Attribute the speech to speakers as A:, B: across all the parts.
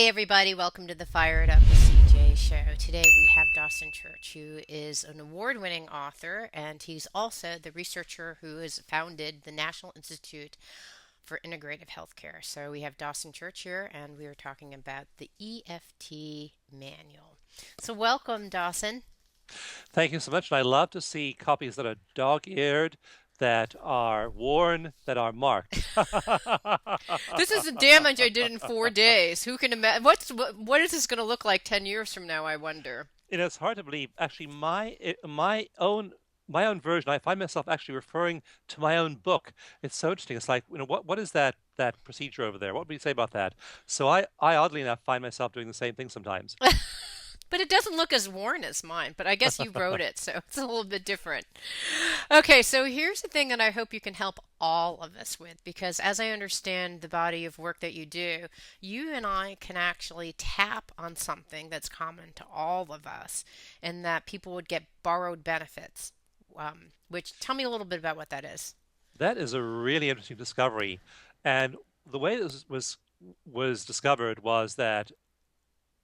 A: Hey everybody, welcome to the Fire It Up with CJ show. Today we have Dawson Church, who is an award-winning author, and he's also the researcher who has founded the National Institute for Integrative Healthcare. So we have Dawson Church here, and we are talking about the EFT manual. So welcome, Dawson.
B: Thank you so much. And I love to see copies that are dog-eared, that are worn, that are marked.
A: This is the damage I did in 4 days. Who can imagine? What is this going to look like 10 years from now? I wonder.
B: It's hard to believe. Actually, my own version, I find myself actually referring to my own book. It's so interesting. It's like, what is that procedure over there? What would you say about that? So I oddly enough find myself doing the same thing sometimes.
A: But it doesn't look as worn as mine. But I guess you wrote it, so it's a little bit different. Okay, so here's the thing that I hope you can help all of us with, because as I understand the body of work that you do, you and I can actually tap on something that's common to all of us, and that people would get borrowed benefits. Which tell me a little bit about what that is.
B: That is a really interesting discovery. And the way this was discovered was that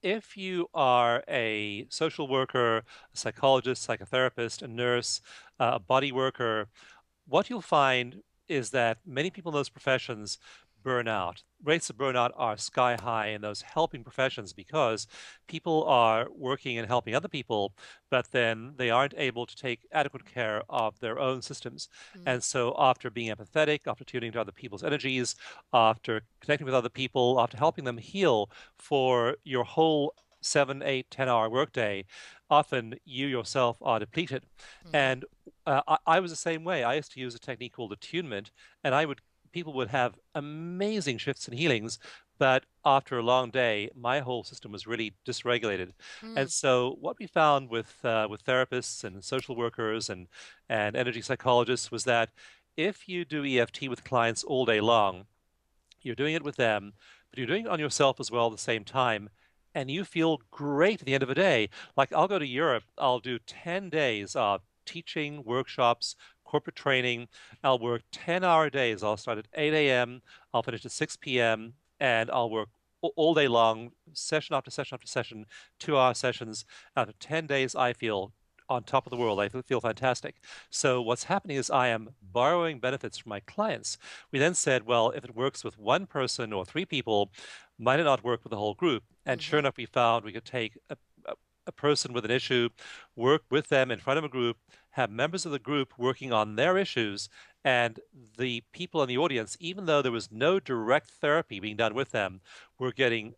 B: if you are a social worker, a psychologist, psychotherapist, a nurse, a body worker, what you'll find is that many people in those professions burn out. Rates of burnout are sky high in those helping professions because people are working and helping other people, but then they aren't able to take adequate care of their own systems.
A: Mm,
B: And so, after being empathetic, after tuning to other people's energies, after connecting with other people, after helping them heal for your whole 7, 8, 10 hour workday, often you yourself are depleted.
A: mm,
B: And I was the same way. I used to use a technique called attunement, and people would have amazing shifts and healings, but after a long day, my whole system was really dysregulated. And
A: mm.
B: so, what we found with therapists and social workers and energy psychologists was that if you do EFT with clients all day long, you're doing it with them, but you're doing it on yourself as well at the same time. And you feel great at the end of the day. Like I'll go to Europe, I'll do 10 days of teaching, workshops, corporate training. I'll work 10-hour days. I'll start at 8 a.m., I'll finish at 6 p.m., and I'll work all day long, session after session after session, 2 hour sessions. After 10 days, I feel on top of the world. I feel fantastic. So what's happening is I am borrowing benefits from my clients. We then said, well, if it works with one person or three people, might it not work with the whole group? And sure
A: Hmm.
B: enough, we found we could take a person with an issue, work with them in front of a group, have members of the group working on their issues, and the people in the audience, even though there was no direct therapy being done with them, were getting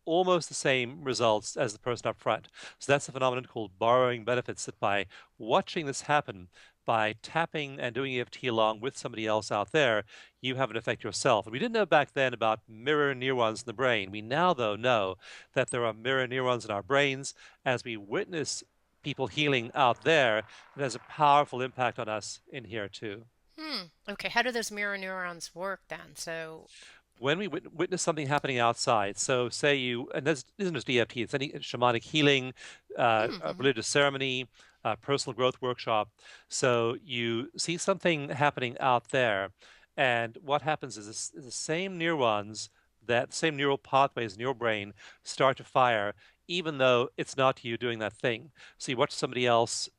B: almost the same results as the person up front. So that's a phenomenon called borrowing benefits, that by watching this happen, by tapping and doing EFT along with somebody else out there, you have an effect yourself. And we didn't know back then about mirror neurons in the brain. We now, though, know that there are mirror neurons in our brains. As we witness people healing out there, it has a powerful impact on us in here, too.
A: Hmm. Okay, how do those mirror neurons work then? So,
B: When we witness something happening outside, so say you, and this isn't just EFT, it's any shamanic healing, a
A: mm-hmm.
B: religious ceremony, a personal growth workshop. So you see something happening out there, and what happens is the same neurons, that same neural pathways in your brain start to fire, even though it's not you doing that thing. So you watch somebody else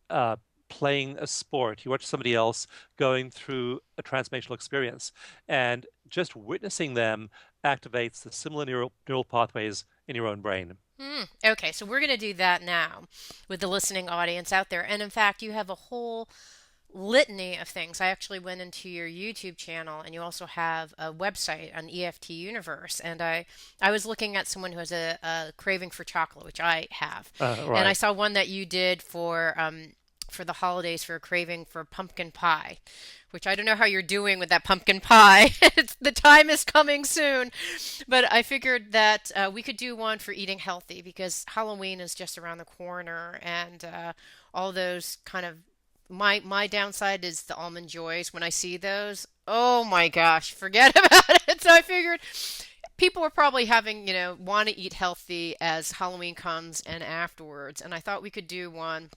B: playing a sport, you watch somebody else going through a transformational experience, and just witnessing them activates the similar neural pathways in your own brain.
A: Hmm. Okay, so we're going to do that now with the listening audience out there. And in fact, you have a whole litany of things. I actually went into your YouTube channel, and you also have a website on EFT Universe. And I was looking at someone who has a craving for chocolate, which I have. And I
B: Right.
A: saw one that you did for the holidays, for a craving for pumpkin pie, which I don't know how you're doing with that pumpkin pie. The time is coming soon. But I figured that we could do one for eating healthy, because Halloween is just around the corner, and all those kind of my downside is the almond joys. When I see those, oh my gosh, forget about it. So I figured people were probably having, want to eat healthy as Halloween comes and afterwards. And I thought we could do one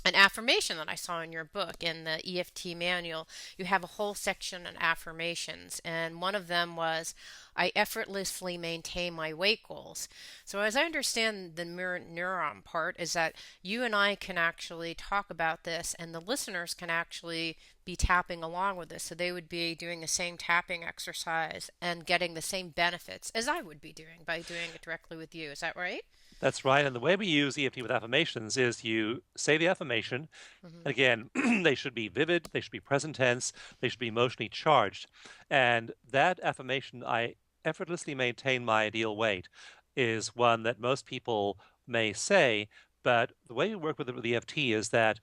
A: an affirmation that I saw in your book in the EFT manual. You have a whole section on affirmations, and one of them was, I effortlessly maintain my weight goals. So, as I understand the mirror neuron part, is that you and I can actually talk about this, and the listeners can actually be tapping along with this. So, they would be doing the same tapping exercise and getting the same benefits as I would be doing by doing it directly with you. Is that right?
B: That's right. And the way we use EFT with affirmations is you say the affirmation.
A: Hmm.
B: And again, they should be vivid, they should be present tense, they should be emotionally charged. And that affirmation, I effortlessly maintain my ideal weight, is one that most people may say. But the way we work with it with EFT is that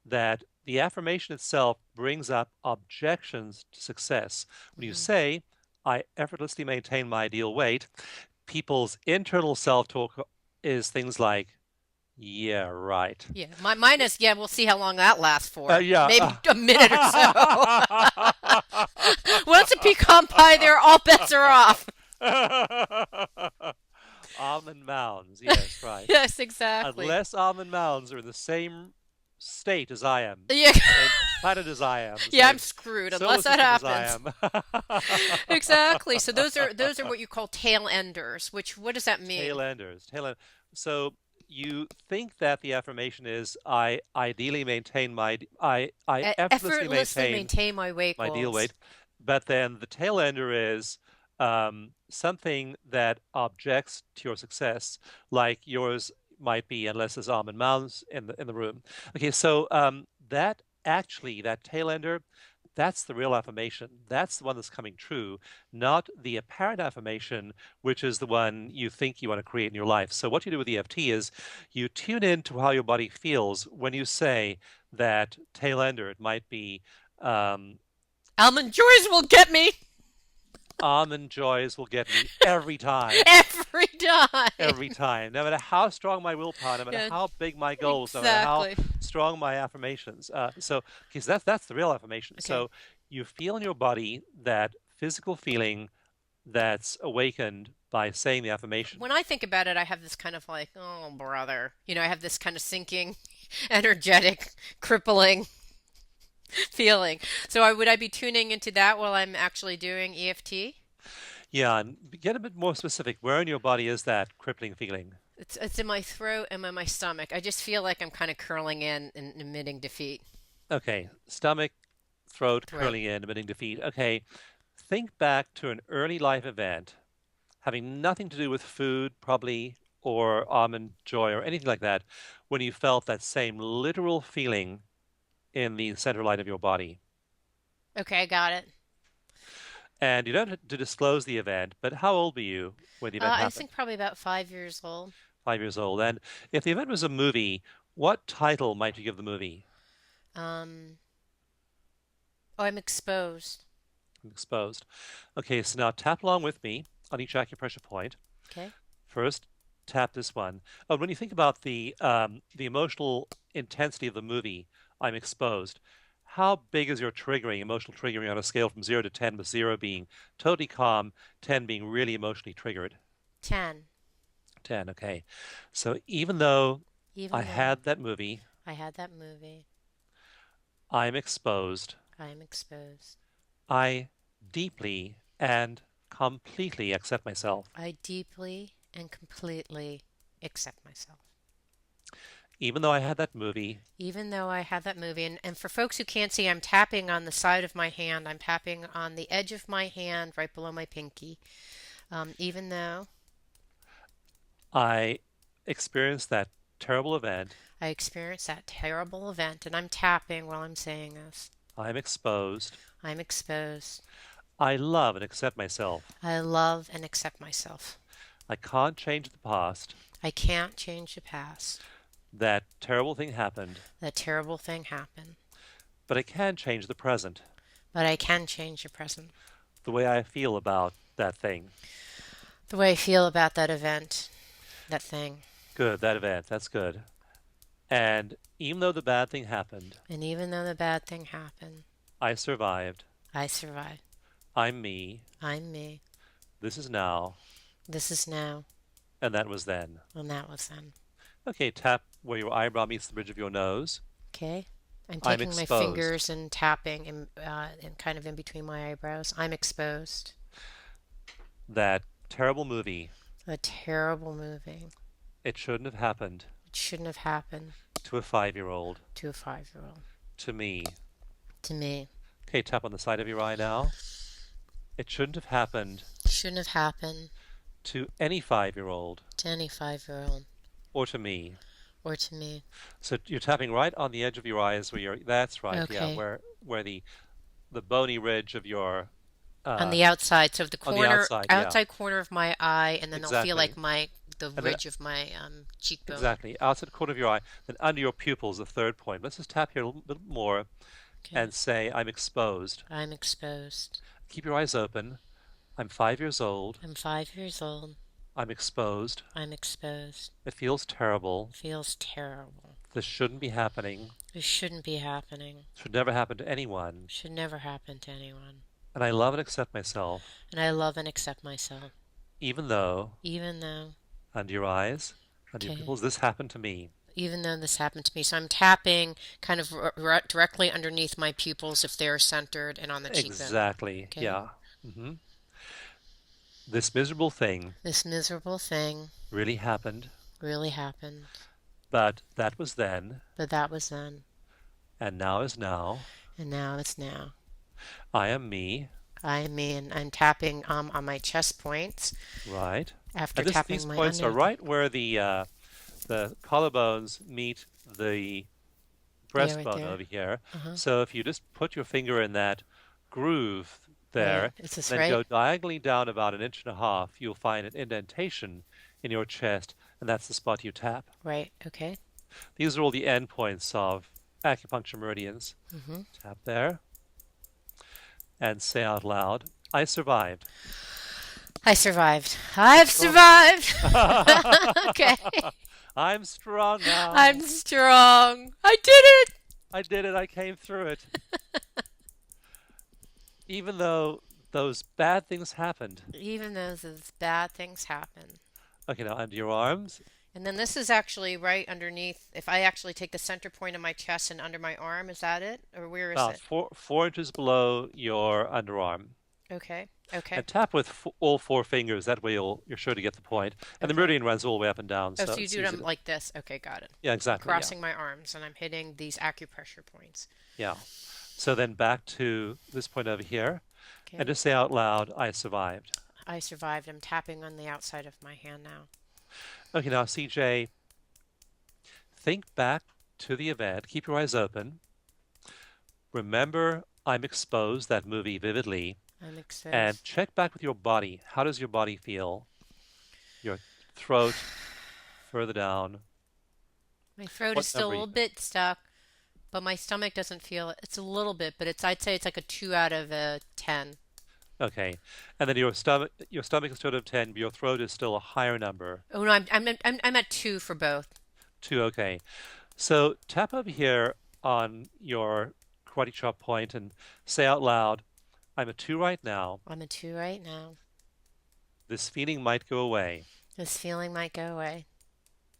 B: the affirmation itself brings up objections to success. When you
A: Hmm.
B: say, I effortlessly maintain my ideal weight, people's internal self-talk is things like, yeah, right.
A: Yeah, mine is, yeah, we'll see how long that lasts for.
B: Yeah.
A: Maybe a minute or so. Once a pecan pie there, all bets are off.
B: Almond mounds, yes, right.
A: Yes, exactly.
B: Unless almond mounds are in the same state as I am,
A: Yeah.
B: the same planet as I am, the
A: Yeah, I'm
B: same
A: screwed
B: solar
A: unless that
B: system as I
A: happens.
B: am.
A: Exactly. So those are what you call tail enders, which what does that mean?
B: Tail enders, tail end. So you think that the affirmation is I ideally maintain I effortlessly
A: Effortlessly
B: maintain
A: maintain my weight
B: my ideal
A: goals.
B: weight, but then the tail ender is something that objects to your success, like yours might be, unless there's almond mounds in the room. Okay, so that actually that tail ender, that's the real affirmation. That's the one that's coming true, not the apparent affirmation, which is the one you think you want to create in your life. So what you do with EFT is you tune in to how your body feels when you say that tail ender. It might be um,
A: Almond joys will get me
B: almond joys will get me every time.
A: every time.
B: Every time. No matter how strong my willpower, no matter
A: Yeah,
B: how big my goals, no matter how
A: exactly.
B: strong my affirmations. Because that's the real affirmation.
A: Okay.
B: So you feel in your body that physical feeling that's awakened by saying the affirmation.
A: When I think about it, I have this kind of like, oh, brother. I have this kind of sinking, energetic, crippling feeling. So would I be tuning into that while I'm actually doing EFT?
B: Yeah, and get a bit more specific. Where in your body is that crippling feeling?
A: It's in my throat and in my stomach. I just feel like I'm kind of curling in and admitting defeat.
B: Okay, stomach, throat,
A: Throat.
B: curling in, admitting defeat. Okay, think back to an early life event having nothing to do with food, probably, or almond joy or anything like that, when you felt that same literal feeling in the center line of your body.
A: Okay, I got it.
B: And you don't have to disclose the event, but how old were you when the event
A: I
B: happened?
A: think probably about 5 years old.
B: 5 years old. And if the event was a movie, what title might you give the movie?
A: Um, oh, I'm exposed.
B: Exposed. Okay, so now tap along with me on each acupressure point.
A: Okay.
B: First, tap this one. Oh, when you think about the emotional intensity of the movie, I'm exposed. How big is your triggering, emotional triggering on a scale from 0 to 10, with 0 being totally calm, 10 being really emotionally triggered?
A: 10.
B: 10, okay. So even though I
A: Even though
B: had that movie,
A: I had that movie,
B: I'm exposed.
A: I'm exposed.
B: I deeply and completely accept myself.
A: I deeply and completely accept myself.
B: Even though I had that movie,
A: Even though I have that movie, and for folks who can't see, I'm tapping on the side of my hand. I'm tapping on the edge of my hand right below my pinky. Even though
B: I experienced that terrible event,
A: I experienced that terrible event, and I'm tapping while I'm saying this,
B: I'm exposed.
A: I'm exposed.
B: I love and accept myself.
A: I love and accept myself.
B: I can't change the past.
A: I can't change the past.
B: That terrible thing happened,
A: That terrible thing happened.
B: but I can change the present,
A: But I can change the present.
B: the way I feel about that thing.
A: The way I feel about that event, that thing.
B: Good, that event, that's good. And even though the bad thing happened,
A: And even though the bad thing happened,
B: I survived.
A: I survived.
B: I'm me.
A: I'm me.
B: This is now,
A: This is now,
B: and that was then.
A: and that was then.
B: Okay, tap where your eyebrow meets the bridge of your nose.
A: Okay? I'm
B: I'm
A: taking my
B: exposed.
A: fingers and tapping and kind of in between my eyebrows. I'm exposed.
B: that terrible movie.
A: A terrible movie.
B: It shouldn't have happened
A: It shouldn't have happened
B: to a 5-year-old,
A: to a 5-year-old.
B: to me.
A: To me.
B: Okay, tap on the side of your eye now. It shouldn't have happened
A: It shouldn't have happened
B: to any 5-year-old
A: to any 5-year-old.
B: or to me.
A: Or to me.
B: So you're tapping right on the edge of your eyes where that's right, yeah,
A: Okay.
B: where the bony ridge of your
A: On
B: uh
A: the outside, so the
B: on the
A: corner,
B: outside, yeah.
A: outside corner of my eye, and then I'll feel like
B: Exactly.
A: the
B: And then
A: ridge of my cheekbone.
B: exactly, outside corner of your eye, then under your pupil is the third point. Let's just tap here a little bit more
A: Okay.
B: and say I'm exposed.
A: I'm exposed.
B: Keep your eyes open. I'm 5 years old.
A: I'm 5 years old.
B: I'm exposed.
A: I'm exposed.
B: It feels terrible.
A: Feels terrible.
B: This shouldn't be happening.
A: This shouldn't be happening.
B: Should never happen to anyone.
A: Should never happen to anyone.
B: And I love and accept myself,
A: And I love and accept myself,
B: even though
A: even though,
B: under your eyes, under your
A: okay,
B: pupils, this happened to me.
A: even though this happened to me. So I'm tapping kind of directly underneath my pupils if they're centered and on the cheekbone.
B: Exactly.
A: Okay.
B: Yeah. hmm This miserable thing
A: This miserable thing
B: really happened,
A: really happened,
B: but that was then,
A: but that was then,
B: and now is now.
A: and now it's now.
B: I am me,
A: I am me, and I'm tapping on my chest points
B: right?
A: after
B: And these
A: tapping my
B: points are
A: under.
B: right where the collarbones meet the
A: Yeah, right
B: breastbone
A: there.
B: over here.
A: Uh-huh.
B: So if you just put your finger in that groove
A: Right.
B: there,
A: Is this
B: then
A: right?
B: go diagonally down about an inch and a half, you'll find an indentation in your chest, and that's the spot you tap.
A: Right. Okay.
B: These are all the endpoints of acupuncture meridians.
A: Mm-hmm.
B: Tap there and say out loud, I survived.
A: I survived. I've
B: Strong.
A: survived. Okay.
B: I'm strong
A: I'm
B: now.
A: strong. I did it.
B: I did it. I came through it. Even though those bad things happened.
A: Even though those bad things happen.
B: Okay, now under your arms,
A: And then this is actually right underneath. If I actually take the center point of my chest and under my arm, is that it? Or where is
B: about
A: it?
B: four inches below your underarm.
A: Okay. Okay.
B: And tap with all four fingers. That way you're sure to get the point. And the
A: Okay.
B: meridian runs all the way up and down,
A: Oh,
B: so
A: so you
B: it's
A: do
B: easy
A: them
B: to.
A: like this. Okay, got it.
B: Yeah,
A: I'm
B: exactly. Yeah,
A: crossing my arms and I'm hitting these acupressure points.
B: yeah. So then back to this point over here, and
A: Okay.
B: just say out loud, I survived.
A: I survived. I'm tapping on the outside of my hand now.
B: Okay, now CJ, think back to the event. Keep your eyes open. Remember I'm Exposed, that movie vividly,
A: I'm
B: and
A: exposed.
B: check back with your body. How does your body feel? Your throat further down.
A: My throat is
B: What
A: still a
B: number?
A: little bit stuck, but my stomach doesn't feel it. It's a little bit, but I'd say it's like a 2 out of a 10.
B: Okay. And then your stomach is 2 out of 10, but your throat is still a higher number.
A: Oh no, I'm at 2 for both.
B: 2, okay. So tap over here on your karate chop point and say out loud, I'm a 2 right now.
A: I'm a 2 right now.
B: This feeling might go away.
A: This feeling might go away.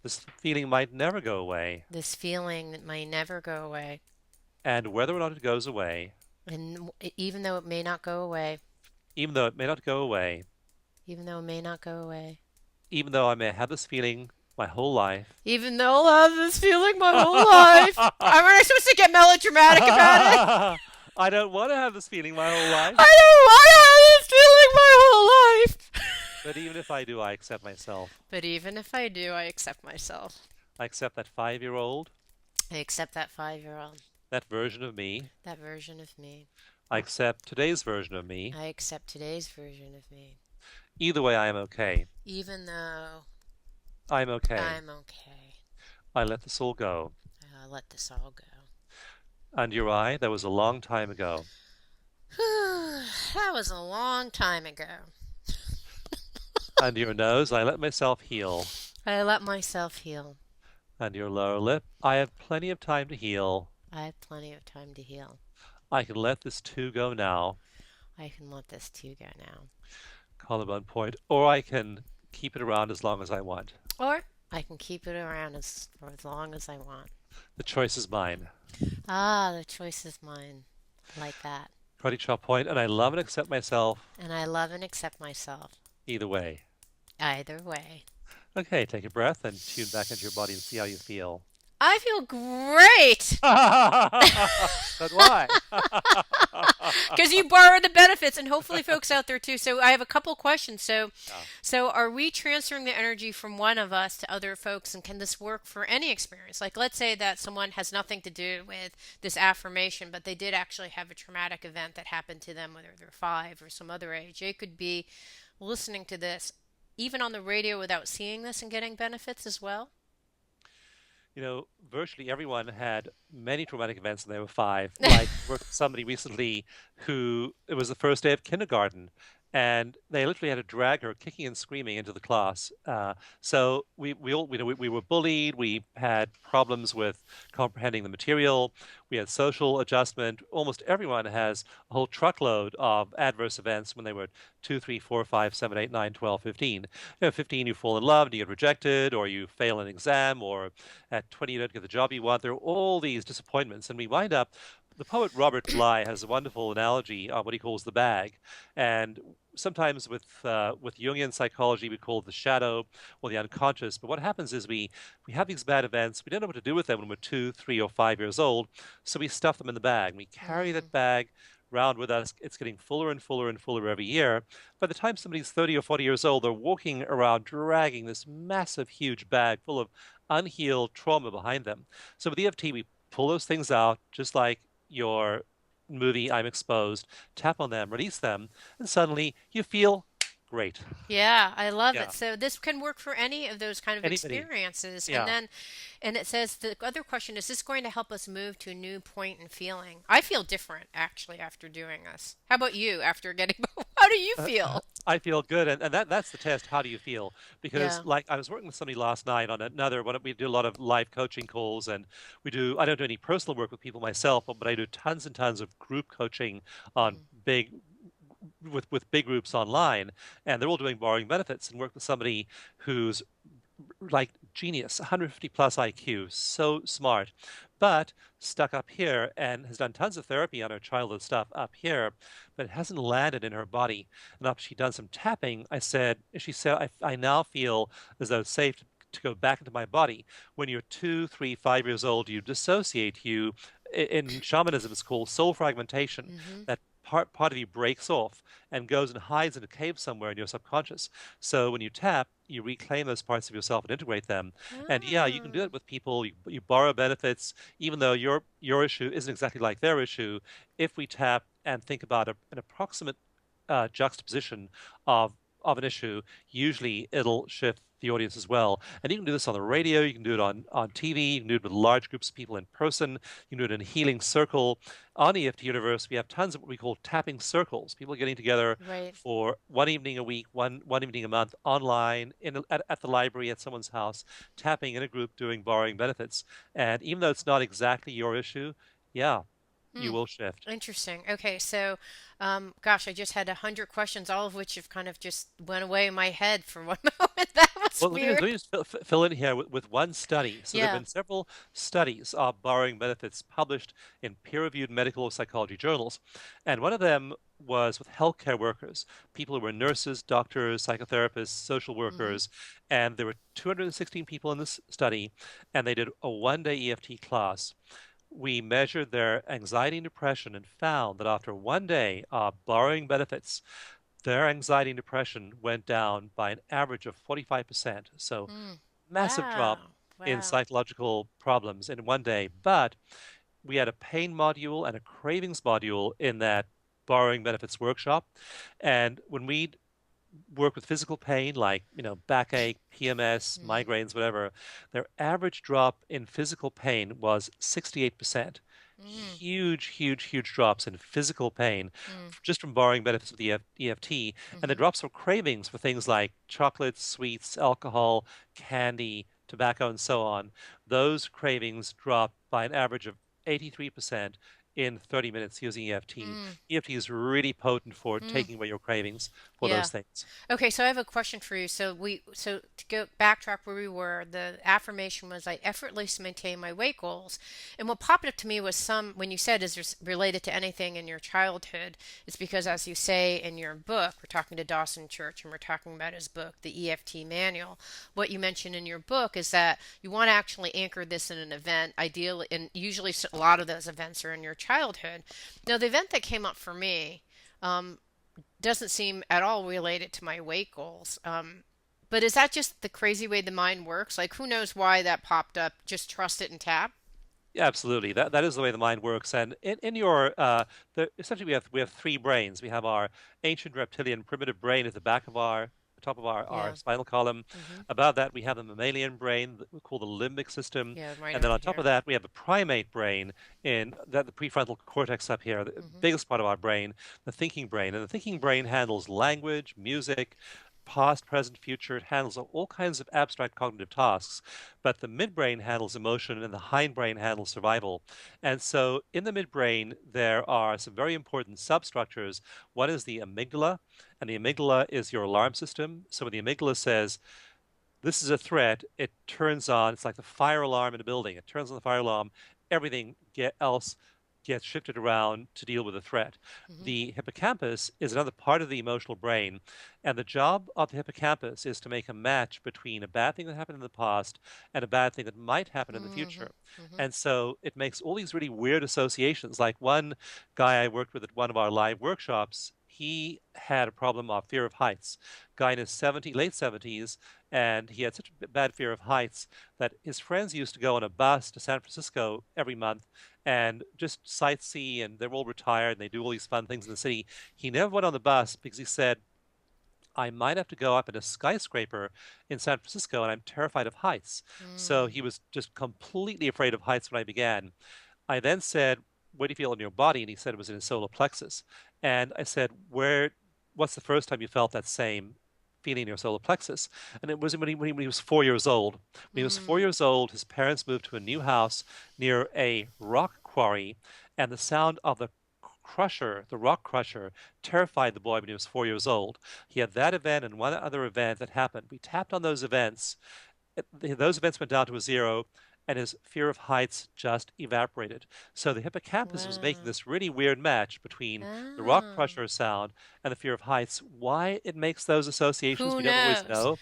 B: This feeling might never go away.
A: This feeling that might never go away.
B: And whether or not it goes away,
A: And even though it may not go away,
B: even though it may not go away,
A: even though it may not go away,
B: even though I may have this feeling my whole life,
A: even though I'll have this feeling my whole life. Am I supposed to get melodramatic about it?
B: I don't want to have this feeling my whole life.
A: I don't want to have this feeling my whole life.
B: But even if I do, I accept myself.
A: But even if I do, I accept myself.
B: I accept that 5-year-old,
A: I accept that 5-year-old,
B: that version of me.
A: that version of me.
B: I accept today's version of me.
A: I accept today's version of me.
B: Either way, I am okay.
A: Even though
B: I'm okay.
A: I'm okay.
B: I let this all go.
A: I'll let this all go.
B: Under your eye, that was a long time ago.
A: That was a long time ago.
B: Under your nose, I let myself heal.
A: I let myself heal.
B: Under your lower lip, I have plenty of time to heal.
A: I have plenty of time to heal.
B: I can let this too go now.
A: I can let this too go now.
B: Collarbone point, or I can keep it around as long as I want.
A: Or I can keep it around for as long as I want.
B: The choice is mine.
A: Ah, the choice is mine. I like that.
B: Karate chop point, and I love and accept myself
A: And I love and accept myself
B: Either way.
A: Either way.
B: Okay, take a breath and tune back into your body and see how you feel.
A: I feel great.
B: So do I.
A: Because you borrow the benefits, and hopefully folks out there too. So I have a couple questions. So,
B: Yeah.
A: so are we transferring the energy from one of us to other folks, and can this work for any experience? Like, let's say that someone has nothing to do with this affirmation, but they did actually have a traumatic event that happened to them, whether they're 5 or some other age. They could be listening to this, even on the radio, without seeing this and getting benefits as well.
B: Virtually everyone had many traumatic events when they were 5. Like, worked with somebody recently who it was the first day of kindergarten, and they literally had to drag her kicking and screaming into the class. So we all, we were bullied. We had problems with comprehending the material. We had social adjustment. Almost everyone has a whole truckload of adverse events when they were 2, 3, 4, 5, 7, 8, 9, 12, 15. 15, you fall in love and you get rejected, or you fail an exam, or at 20, you don't get the job you want. There are all these disappointments, and we wind up. The poet Robert Bly has a wonderful analogy on what he calls the bag, and sometimes with Jungian psychology we call it the shadow or the unconscious. But what happens is we have these bad events. We don't know what to do with them when we're 2, 3, or 5 years old, so we stuff them in the bag. We carry
A: Mm,
B: that bag around with us. It's getting fuller and fuller and fuller every year. By the time somebody's 30 or 40 years old, they're walking around dragging this massive, huge bag full of unhealed trauma behind them. So with EFT, we pull those things out, just like your movie I'm Exposed, tap on them, release them, and suddenly you feel great.
A: yeah, I love it.
B: Yeah.
A: So this can work for any of those kind of
B: Anybody.
A: experiences. And
B: Yeah.
A: then, and it says the other question is this going to help us move to a new point in feeling? I feel different actually after doing this. How about you after getting, how do you feel?
B: I feel good, and that's the test. How do you feel? Because
A: Yeah.
B: like I was working with somebody last night on another one. We do a lot of live coaching calls, and we do. I don't do any personal work with people myself, but I do tons and tons of group coaching on
A: Mm.
B: big with big groups online, and they're all doing borrowing benefits, and work with somebody who's like genius, 150 plus IQ, so smart, but stuck up here and has done tons of therapy on her childhood stuff up here, but it hasn't landed in her body. And after she'd done some tapping, she said, I now feel as though it's safe to go back into my body. When you're 2, 3, 5 years old, you dissociate. In shamanism, it's called soul fragmentation.
A: Mm-hmm.
B: That part of you breaks off and goes and hides in a cave somewhere in your subconscious. So when you tap, you reclaim those parts of yourself and integrate them. And yeah, you can do
A: Ah.
B: it with people. You borrow benefits, even though your issue isn't exactly like their issue. If we tap and think about an approximate juxtaposition of an issue, usually it'll shift the audience as well. And you can do this on the radio, you can do it on TV, you can do it with large groups of people in person, you can do it in a healing circle. On EFT Universe, we have tons of what we call tapping circles, people getting together
A: Right.
B: for one evening a week, one evening a month, online, at the library, at someone's house, tapping in a group, doing borrowing benefits. And even though it's not exactly your issue, yeah, you
A: Hmm.
B: will shift.
A: Interesting. Okay, so, gosh, I just had 100 questions, all of which have kind of just went away in my head for one moment. That was
B: Well, let
A: weird.
B: me just fill in here with one study. So there have
A: Yeah.
B: been several studies of borrowing benefits published in peer-reviewed medical psychology journals. And one of them was with healthcare workers, people who were nurses, doctors, psychotherapists, social
A: Mm-hmm.
B: workers. And there were 216 people in this study, and they did a one-day EFT class. We measured their anxiety and depression and found that after one day of borrowing benefits, their anxiety and depression went down by an average of 45%. So
A: Mm.
B: massive drop
A: Wow.
B: in
A: Wow.
B: psychological problems in one day. But we had a pain module and a cravings module in that borrowing benefits workshop. And when we work with physical pain, like, backache, PMS,
A: Mm-hmm.
B: migraines, whatever, their average drop in physical pain was 68%.
A: Mm.
B: Huge, huge, huge drops in physical pain
A: Mm.
B: just from borrowing benefits of the EFT. And the
A: Mm-hmm.
B: drops for cravings for things like chocolates, sweets, alcohol, candy, tobacco, and so on, those cravings dropped by an average of 83% in 30 minutes using EFT.
A: Mm,
B: EFT is really potent for
A: mm,
B: taking away your cravings for
A: yeah.
B: those things.
A: Okay, so I have a question for you. So to go backtrack where we were, the affirmation was I effortlessly maintain my weight goals. And what popped up to me was some when you said is this related to anything in your childhood, it's because as you say in your book, we're talking to Dawson Church and we're talking about his book, The EFT Manual. What you mentioned in your book is that you want to actually anchor this in an event, ideally, and usually a lot of those events are in your childhood. Now, the event that came up for me, um, doesn't seem at all related to my weight goals. But is that just the crazy way the mind works? Like, who knows why that popped up? Just trust it and tap.
B: Yeah, absolutely. That is the way the mind works. And in your essentially we have three brains. We have our ancient reptilian primitive brain at the back of our top of our
A: Yeah.
B: spinal column.
A: Mm-hmm.
B: Above that we have the mammalian brain that we call the limbic system.
A: Yeah, right
B: And then
A: over
B: on top of
A: here.
B: that we have a primate brain in that the prefrontal cortex up here, the
A: Mm-hmm.
B: biggest part of our brain, the thinking brain. And the thinking brain handles language, music, past, present, future. It handles all kinds of abstract cognitive tasks, but the midbrain handles emotion and the hindbrain handles survival. And so in the midbrain, there are some very important substructures. One is the amygdala, and the amygdala is your alarm system. So when the amygdala says, this is a threat, it turns on, it's like the fire alarm in a building. It turns on the fire alarm, everything else gets shifted around to deal with the threat.
A: Mm-hmm.
B: The hippocampus is another part of the emotional brain, and the job of the hippocampus is to make a match between a bad thing that happened in the past and a bad thing that might happen in the
A: Mm-hmm.
B: future.
A: Mm-hmm.
B: And so it makes all these really weird associations. Like one guy I worked with at one of our live workshops, he had a problem of fear of heights. Guy in his late 70s, and he had such a bad fear of heights that his friends used to go on a bus to San Francisco every month and just sightsee, and they're all retired and they do all these fun things in the city. He never went on the bus because he said, I might have to go up in a skyscraper in San Francisco and I'm terrified of heights. So
A: Mm.
B: he was just completely afraid of heights when I began. I then said, where do you feel in your body? And he said it was in his solar plexus. And I said, what's the first time you felt that same feeling in your solar plexus? And it was when he was 4 years old. When he was four
A: Mm.
B: years old, his parents moved to a new house near a rock quarry, and the sound of the rock crusher, terrified the boy when he was 4 years old. He had that event and one other event that happened. We tapped on those events. Those events went down to a zero, and his fear of heights just evaporated. So the hippocampus was making
A: Wow.
B: this really weird match between the rock
A: Oh.
B: crusher sound and the fear of heights. Why it makes those associations,
A: Who
B: we don't always
A: knows?
B: know,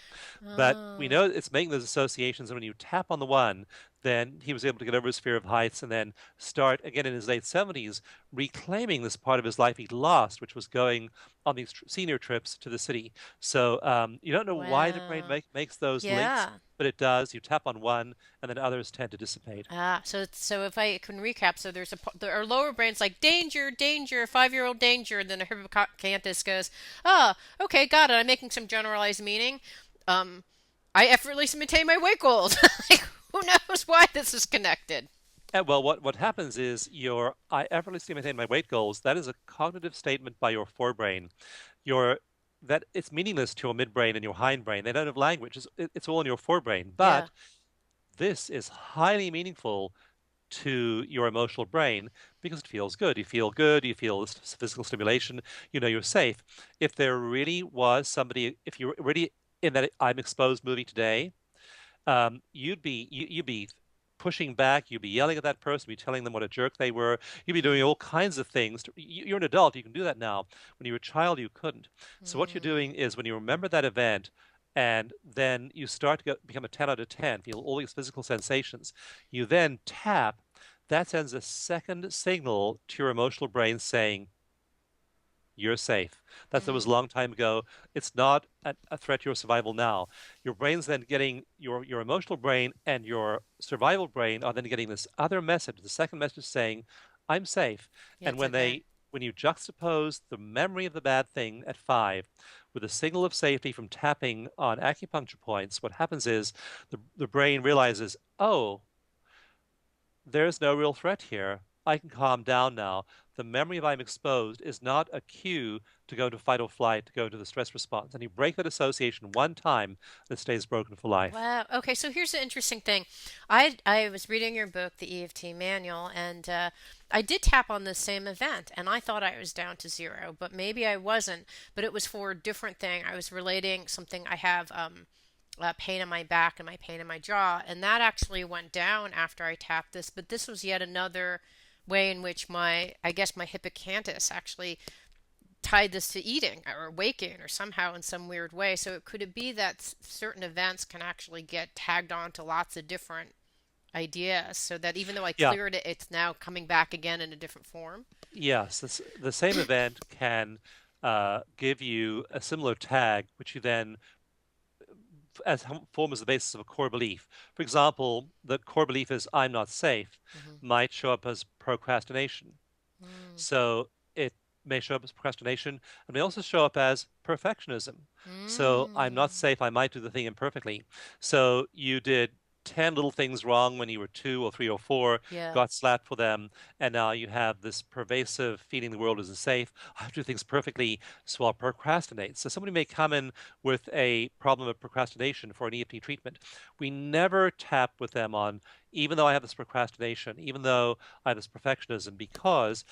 B: but we
A: Oh.
B: know it's making those associations. And when you tap on the one, then he was able to get over his fear of heights and then start again in his late 70s reclaiming this part of his life he'd lost, which was going on these senior trips to the city. So you don't know why the brain
A: Wow.
B: makes those links,
A: Yeah.
B: but it does. You tap on one, and then others tend to dissipate.
A: Ah, so if I can recap, so our lower brain's like danger, danger, 5-year-old danger, and then the hippocampus goes, oh, okay, got it. I'm making some generalized meaning. Um, I effortlessly maintain my weight goals. Like, who knows why this is connected?
B: Well, what happens is I effortlessly maintain my weight goals. That is a cognitive statement by your forebrain. Your that it's meaningless to your midbrain and your hindbrain. They don't have language. It's all in your forebrain.
A: Yeah.
B: But this is highly meaningful to your emotional brain because it feels good. You feel good. You feel this physical stimulation. You know you're safe. If there really was somebody, if you're really in that I'm exposed movie today, you'd be pushing back, you'd be yelling at that person, you'd be telling them what a jerk they were, you'd be doing
A: Mm,
B: all kinds of things. You're an adult, you can do that now. When you were a child, you couldn't. So what you're
A: mm,
B: doing is when you remember that event, and then you start to become a 10 out of 10, feel all these physical sensations. You then tap, that sends a second signal to your emotional brain saying, you're safe. That was
A: mm.
B: a long time ago. It's not a threat to your survival now. Your brain's then getting your emotional brain and your survival brain are then getting this other message, the second message saying, I'm safe.
A: Yeah,
B: And
A: it's okay.
B: when you juxtapose the memory of the bad thing at 5 with a signal of safety from tapping on acupuncture points, what happens is the brain realizes, oh, there's no real threat here. I can calm down now. The memory of I'm exposed is not a cue to go into fight or flight, to go into the stress response. And you break that association one time, it stays broken for life.
A: Wow. Okay, so here's the interesting thing. I was reading your book, the EFT Manual, and I did tap on the same event, and I thought I was down to zero, but maybe I wasn't. But it was for a different thing. I was relating something. I have pain in my back and my pain in my jaw, and that actually went down after I tapped this. But this was yet another way in which I guess my hippocampus actually tied this to eating or waking or somehow in some weird way. So could it be that certain events can actually get tagged on to lots of different ideas so that even though I
B: Yeah,
A: cleared it, it's now coming back again in a different form?
B: yes, the same event can give you a similar tag, which you then form as the basis of a core belief. For example, the core belief is I'm not safe
A: Mm-hmm.
B: might show up as procrastination. So it may show up as procrastination and may also show up as perfectionism. So I'm not
A: Mm.
B: safe, I might do the thing imperfectly. So you did 10 little things wrong when you were 2 or 3 or 4,
A: Yeah.
B: got slapped for them, and now you have this pervasive feeling the world isn't safe. I have to do things perfectly, so I'll procrastinate. So somebody may come in with a problem of procrastination for an EFT treatment. We never tap with them on, even though I have this procrastination, even though I have this perfectionism, because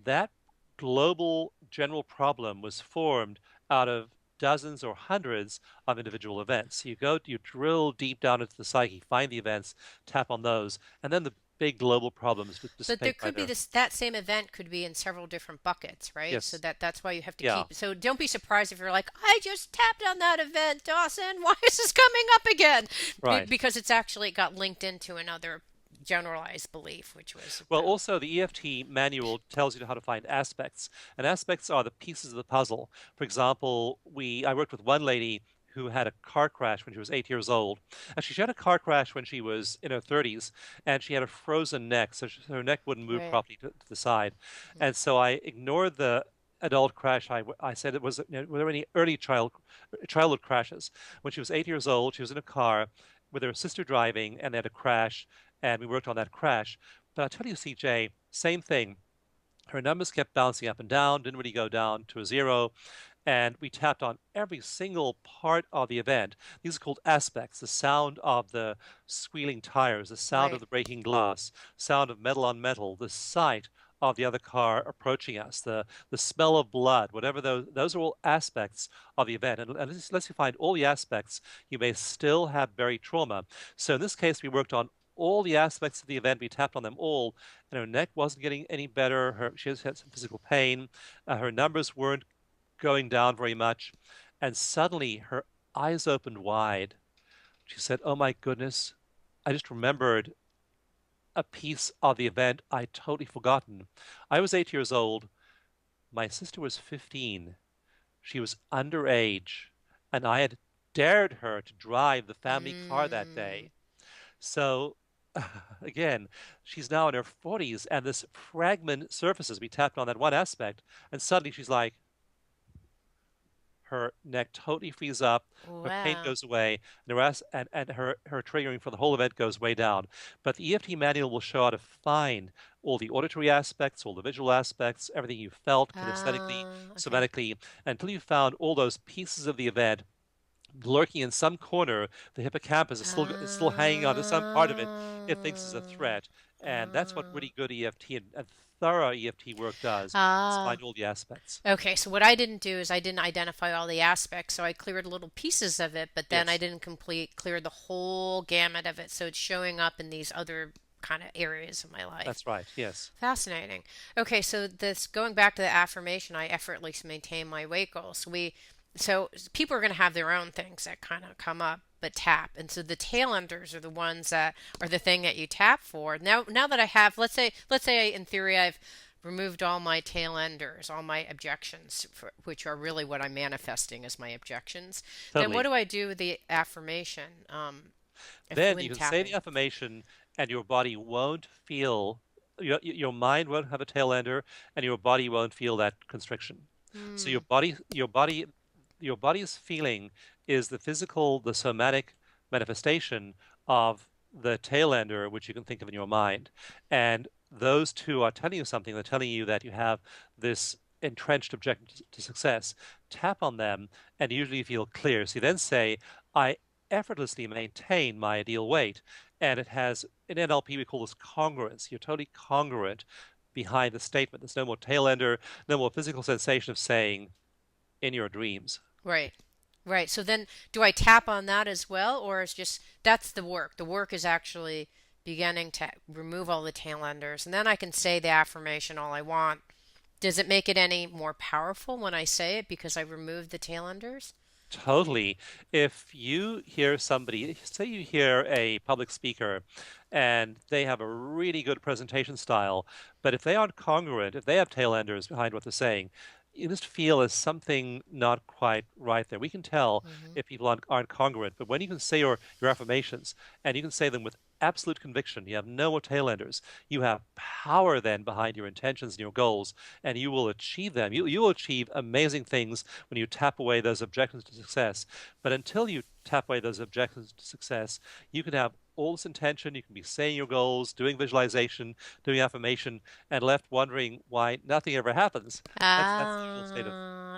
B: that global general problem was formed out of dozens or hundreds of individual events. You drill deep down into the psyche, find the events, tap on those, and then the big global problems
A: But there
B: dissipate by
A: could be
B: there.
A: this that same event could be in several different buckets, right? So
B: Yes.
A: that's why you have to
B: Yeah.
A: keep. So don't be surprised if you're like, I just tapped on that event, Dawson. Why is this coming up again?
B: Right.
A: Because it's actually got linked into another generalized belief, which was
B: Well, also the EFT manual tells you how to find aspects, and aspects are the pieces of the puzzle. For example, I worked with one lady who had a car crash when she was 8 years old. Actually, she had a car crash when she was in her 30s, and she had a frozen neck, so her neck wouldn't move
A: right.
B: properly to the side.
A: Mhm.
B: And so I ignored the adult crash. I said it was, were there any early childhood crashes? When she was 8 years old, she was in a car with her sister driving, and they had a crash, and we worked on that crash. But I'll tell you, CJ, same thing. Her numbers kept bouncing up and down, didn't really go down to a zero. And we tapped on every single part of the event. These are called aspects: the sound of the squealing tires, the sound of
A: Right.
B: the breaking glass, sound of metal on metal, the sight of the other car approaching us, the smell of blood, whatever those are all aspects of the event. And unless you find all the aspects, you may still have buried trauma. So in this case, we worked on all the aspects of the event. We tapped on them all, and her neck wasn't getting any better. She has had some physical pain. Her numbers weren't going down very much. And suddenly her eyes opened wide. She said, "Oh my goodness, I just remembered a piece of the event I'd totally forgotten. I was 8 years old. My sister was 15. She was underage, and I had dared her to drive the family car that
A: Mm.
B: day. So again, she's now in her 40s, and this fragment surfaces. We tapped on that one aspect, and suddenly she's like, her neck totally frees up, her pain
A: Wow.
B: goes away, and, and her triggering for the whole event goes way down. But the EFT manual will show how to find all the auditory aspects, all the visual aspects, everything you felt kinesthetically,
A: Okay.
B: somatically, until you found all those pieces of the event lurking in some corner. The hippocampus is still hanging on to some part of it it thinks is a
A: Ah.
B: threat. And that's what
A: Ah.
B: really good EFT and thorough EFT work does, is
A: Ah.
B: find all the aspects.
A: Okay, so what I didn't do is I didn't identify all the aspects, so I cleared little pieces of it, but then I
B: Yes,
A: didn't complete clear the whole gamut of it, so it's showing up in these other kind of areas of my life.
B: that's right. Yes.
A: Fascinating. Okay, so this going back to the affirmation, I effortlessly maintain my weight goals. So people are going to have their own things that kind of come up, but tap. And so the tail enders are the ones that are the thing that you tap for. Now that I have, let's say in theory I've removed all my tail enders, all my objections, which are really what I'm manifesting as my objections. Then what
B: Totally.
A: do I do with the affirmation? If
B: Then you
A: when
B: can say the
A: tapping.
B: affirmation, and your body won't feel, your mind won't have a tail ender, and your body won't feel that constriction. So
A: Hmm.
B: your body's feeling is the physical, the somatic manifestation of the tail ender, which you can think of in your mind. And those two are telling you something. They're telling you that you have this entrenched objection to success, tap on them, and usually you feel clear. So you then say, I effortlessly maintain my ideal weight. And it has, in NLP, we call this congruence. You're totally congruent behind the statement. There's no more tail ender, no more physical sensation of saying in your dreams.
A: Right. Right. So then do I tap on that as well, or is just that's the work? The work is actually beginning to remove all the tail enders, and then I can say the affirmation all I want. Does it make it any more powerful when I say it because I removed the tail enders?
B: Totally. If you hear somebody, say you hear a public speaker and they have a really good presentation style, but if they aren't congruent, if they have tail enders behind what they're saying, you just feel there's something not quite right there. We can tell
A: Hmm.
B: if people aren't congruent, but when you can say your affirmations and you can say them with absolute conviction, you have no more tail enders, you have power then behind your intentions and your goals, and you will achieve them. You will achieve amazing things when you tap away those objections to success. But until you tap away those objections to success, you can have all this intention, you can be saying your goals, doing visualization, doing affirmation, and left wondering why nothing ever happens. That's the usual state of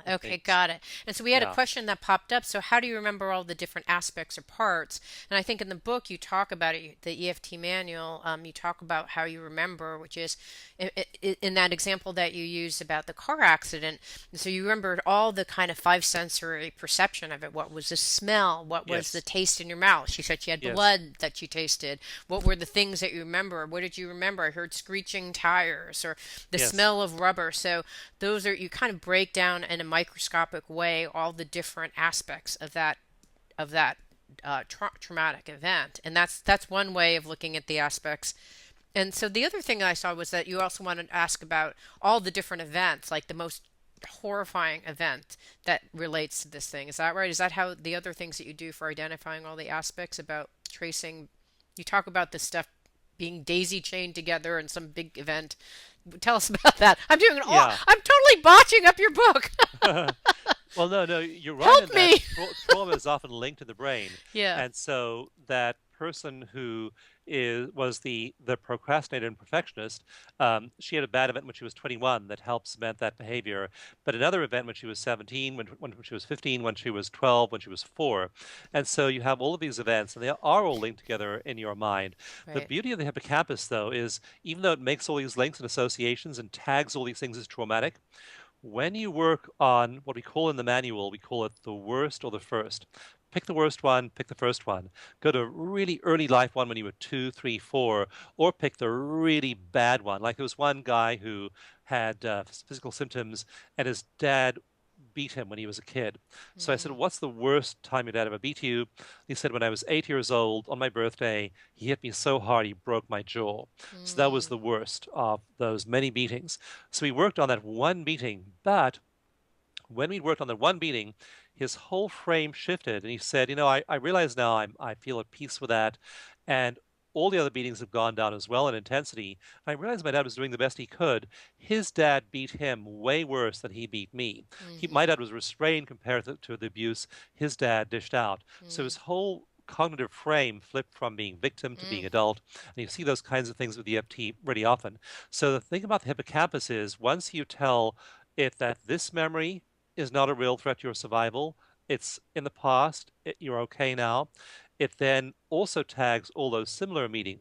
A: Okay,
B: things.
A: got it. And so we had a
B: Yeah.
A: question that popped up. So how do you remember all the different aspects or parts? And I think in the book you talk about it, the EFT manual. You talk about how you remember, which is in that example that you used about the car accident. And so you remembered all the kind of five sensory perception of it. What was the smell? What was the
B: Yes.
A: taste in your mouth? She said she had
B: Yes.
A: blood that you tasted. What were the things that you remember? What did you remember? I heard screeching tires or the
B: Yes.
A: smell of rubber. So those are you kind of break down in a microscopic way all the different aspects of that traumatic event, and that's one way of looking at the aspects. And so the other thing I saw was that you also wanted to ask about all the different events, like the most horrifying event that relates to this thing. Is that right? Is that how the other things that you do for identifying all the aspects about tracing? You talk about the stuff being daisy chained together in some big event. Tell us about that. I'm doing it all.
B: Yeah.
A: I'm totally botching up your book.
B: Well, no, no, you're right in
A: Help
B: that
A: me.
B: trauma is often linked to the brain,
A: Yeah.
B: and so that person who was the procrastinator and perfectionist, she had a bad event when she was 21 that helped cement that behavior, but another event when she was 17, when she was 15, when she was 12, when she was 4, and so you have all of these events, and they are all linked together in your mind. The
A: Right.
B: beauty of the hippocampus, though, is even though it makes all these links and associations and tags all these things as traumatic. When you work on what we call in the manual, we call it the worst or the first. Pick the worst one, pick the first one. Go to a really early life one when you were 2, 3, 4, or pick the really bad one. Like there was one guy who had physical symptoms, and his dad beat him when he was a kid. So I said,
A: Mm,
B: what's the worst time your dad ever beat you? He said, when I was 8 years old on my birthday, he hit me so hard he broke my jaw. So that was
A: mm,
B: the worst of those many beatings. So we worked on that one beating, but when we worked on that one beating, his whole frame shifted, and he said, I realize now I feel at peace with that, and all the other beatings have gone down as well in intensity. I realized my dad was doing the best he could. His dad beat him way worse than he beat me. My
A: mm-hmm,
B: dad was restrained compared to the abuse his dad dished out. So
A: mm,
B: his whole cognitive frame flipped from being victim to being
A: mm,
B: adult. And you see those kinds of things with EFT really often. So the thing about the hippocampus is once you tell it that this memory is not a real threat to your survival. It's in the past. You're okay now. It then also tags all those similar meeting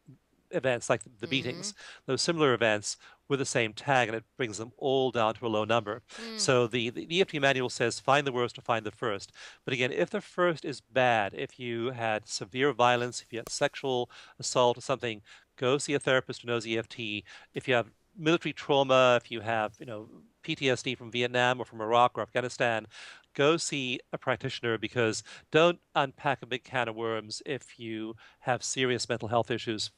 B: events, like the
A: mm-hmm,
B: beatings, those similar events with the same tag, and it brings them all down to a low number.
A: mm,
B: So the EFT manual says find the worst or find the first. But again, if the first is bad, if you had severe violence, if you had sexual assault or something, go see a therapist who knows EFT. If you have military trauma, if you have, PTSD from Vietnam or from Iraq or Afghanistan, go see a practitioner because don't unpack a big can of worms if you have serious mental health issues.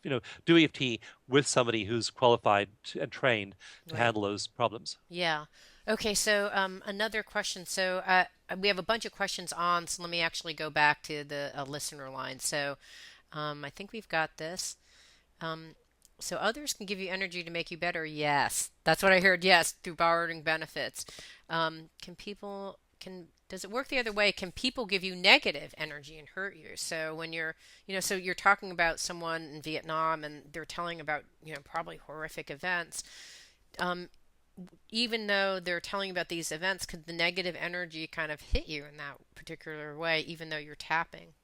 B: Do EFT with somebody who's qualified and trained to
A: right.
B: handle those problems.
A: Yeah. Okay, so another question. So we have a bunch of questions on, so let me actually go back to the listener line. So I think we've got this. Um, so others can give you energy to make you better. Yes, that's what I heard. Yes, through borrowing benefits. Does it work the other way? Can people give you negative energy and hurt you? So when so you're talking about someone in Vietnam and they're telling about, probably horrific events. Um, even though they're telling you about these events, could the negative energy kind of hit you in that particular way, even though you're tapping?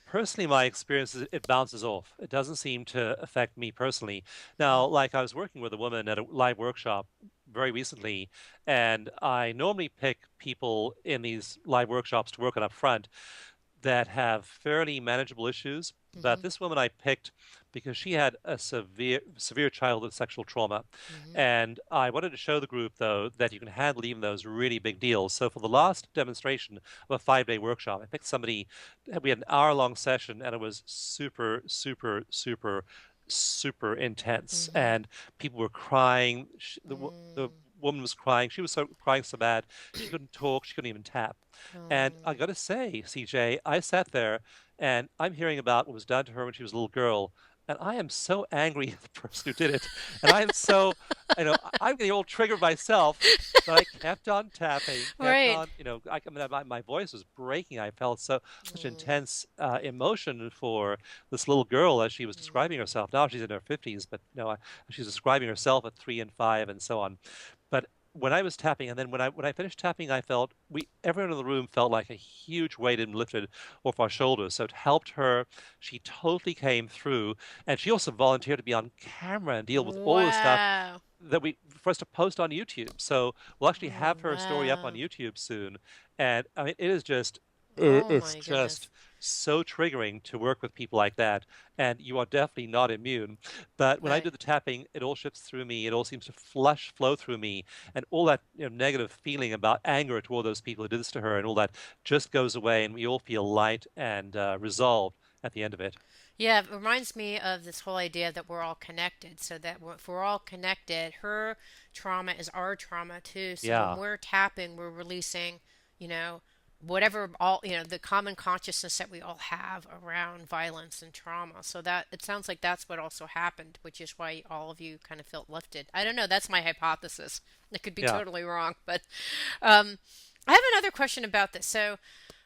B: Personally, my experience is it bounces off. It doesn't seem to affect me personally. Now,
A: Mm-hmm.
B: like I was working with a woman at a live workshop very recently, and I normally pick people in these live workshops to work on up front that have fairly manageable issues.
A: Mm-hmm.
B: But this woman I picked because she had a severe childhood sexual trauma.
A: Mm-hmm.
B: And I wanted to show the group, though, that you can handle even those really big deals. So for the last demonstration of a 5-day workshop, I picked somebody, we had an hour-long session, and it was super, super, super, super intense.
A: Mm-hmm.
B: And people were crying. The
A: Mm.
B: woman was crying. She was crying so bad she couldn't talk. She couldn't even tap. And I
A: Oh.
B: got to say, CJ, I sat there and I'm hearing about what was done to her when she was a little girl. And I am so angry at the person who did it. And I am so, I'm getting all triggered myself. But I kept on tapping, kept
A: Right.
B: on, I mean, my voice was breaking. I felt such
A: Mm.
B: intense emotion for this little girl as she was describing
A: Mm.
B: herself. Now she's in her 50s, but she's describing herself at 3 and 5 and so on. But when I was tapping, and then when I finished tapping, I felt everyone in the room felt like a huge weight had been lifted off our shoulders. So it helped her. She totally came through, and she also volunteered to be on camera and deal with all the stuff
A: Wow.
B: that we for us to post on YouTube. So we'll actually
A: Oh,
B: have her story up on
A: wow.
B: YouTube soon. And I mean, it is just
A: Oh
B: it's
A: my
B: just
A: goodness.
B: so triggering to work with people like that. And you are definitely not immune. But when I do
A: Right.
B: the tapping, it all shifts through me. It all seems to flow through me, and all that negative feeling about anger toward those people who did this to her, and all that just goes away, and we all feel light and resolved at the end of it.
A: Yeah, it reminds me of this whole idea that we're all connected. So that if we're all connected, her trauma is our trauma too. So when
B: Yeah.
A: we're tapping, we're releasing, you know, whatever all, the common consciousness that we all have around violence and trauma. So that it sounds like that's what also happened, which is why all of you kind of felt lifted. I don't know. That's my hypothesis. It could be
B: Yeah.
A: totally wrong, but um, I have another question about this. So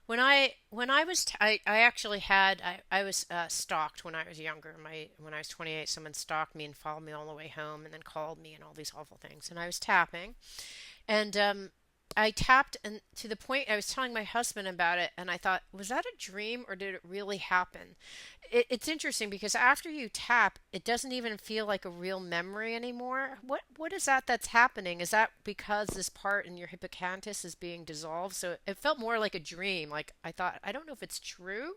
A: when I was I actually had I was stalked when I was younger. When I was 28, someone stalked me and followed me all the way home, and then called me and all these awful things. And I was tapping, and I tapped, and to the point I was telling my husband about it, and I thought, was that a dream or did it really happen? It's interesting because after you tap, it doesn't even feel like a real memory anymore. What is that that's happening? Is that because this part in your hippocampus is being dissolved? So it felt more like a dream. Like I thought, I don't know if it's true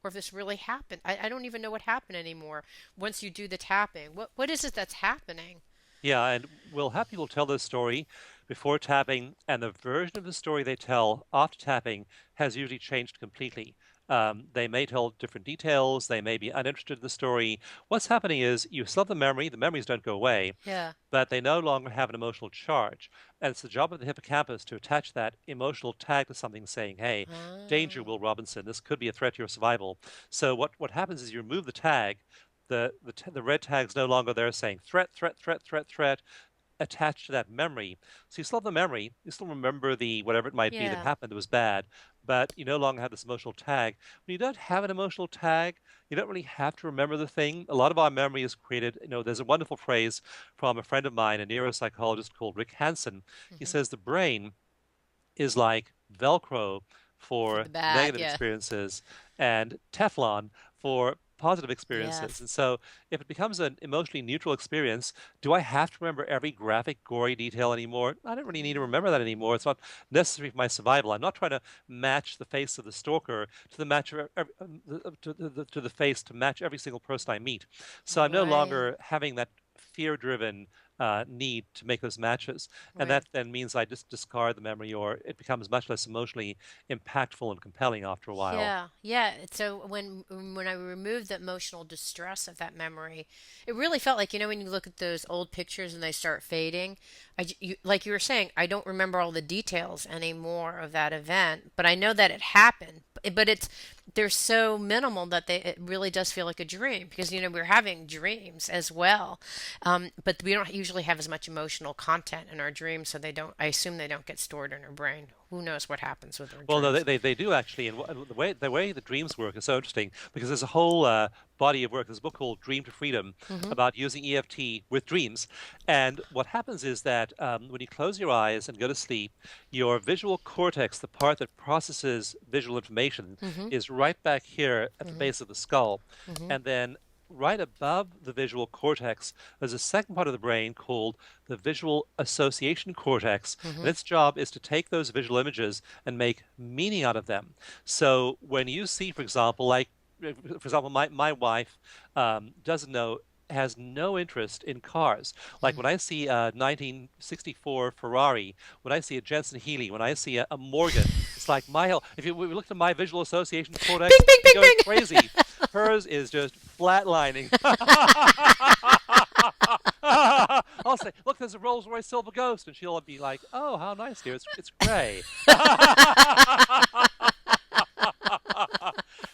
A: or if this really happened. I don't even know what happened anymore once you do the tapping. What is it that's happening?
B: Yeah, and we'll have people tell this story before tapping, and the version of the story they tell after tapping has usually changed completely. They may tell different details, they may be uninterested in the story. What's happening is you still have the memories don't go away,
A: Yeah.
B: but they no longer have an emotional charge. And it's the job of the hippocampus to attach that emotional tag to something saying, hey, danger,
A: Oh.
B: Will Robinson, this could be a threat to your survival. So what happens is you remove the tag, the red tag's no longer there saying threat, threat, threat, threat, threat, attached to that memory. So you still have the memory, you still remember the whatever it might be that
A: Yeah.
B: happened that was bad, but you no longer have this emotional tag. When you don't have an emotional tag, you don't really have to remember the thing. A lot of our memory is created. There's a wonderful phrase from a friend of mine, a neuropsychologist called Rick Hansen. He
A: Hmm.
B: says the brain is like Velcro
A: For
B: for
A: the bad,
B: negative
A: yeah.
B: experiences and Teflon for positive experiences.
A: Yes.
B: And so if it becomes an emotionally neutral experience, do I have to remember every graphic, gory detail anymore? I don't really need to remember that anymore. It's not necessary for my survival. I'm not trying to match the face of the stalker to the match of to the face to match every single person I meet. So I'm no
A: Right.
B: longer having that fear-driven need to make those matches, and
A: Right.
B: that then means I just discard the memory, or it becomes much less emotionally impactful and compelling after a while.
A: Yeah, yeah. So when I removed the emotional distress of that memory, it really felt like, when you look at those old pictures and they start fading, like you were saying, I don't remember all the details anymore of that event, but I know that it happened. But they're so minimal that it really does feel like a dream because we're having dreams as well, but we don't usually have as much emotional content in our dreams, so they don't, I assume they don't get stored in our brain. Who knows what happens with our
B: Well, no,
A: dreams?
B: they do actually, and the way the dreams work is so interesting because there's a whole body of work. There's a book called Dream to Freedom
A: Hmm.
B: about using EFT with dreams. And what happens is that when you close your eyes and go to sleep, your visual cortex, the part that processes visual information,
A: Hmm.
B: is right back here at the
A: Hmm.
B: base of the skull,
A: Hmm.
B: and then. Right above the visual cortex, there's a second part of the brain called the visual association cortex, and
A: Hmm.
B: its job is to take those visual images and make meaning out of them. So when you see, for example, my wife doesn't know, has no interest in cars. Like when I see a 1964 Ferrari, when I see a Jensen Healey, when I see a Morgan, it's like my whole, if you we look at my visual association
A: Bing,
B: cortex,
A: bing,
B: it's
A: bing,
B: going
A: bing.
B: crazy. Hers is just flatlining. I'll say, look, there's a Rolls-Royce Silver Ghost, and she'll be like, oh, how nice, dear. It's gray.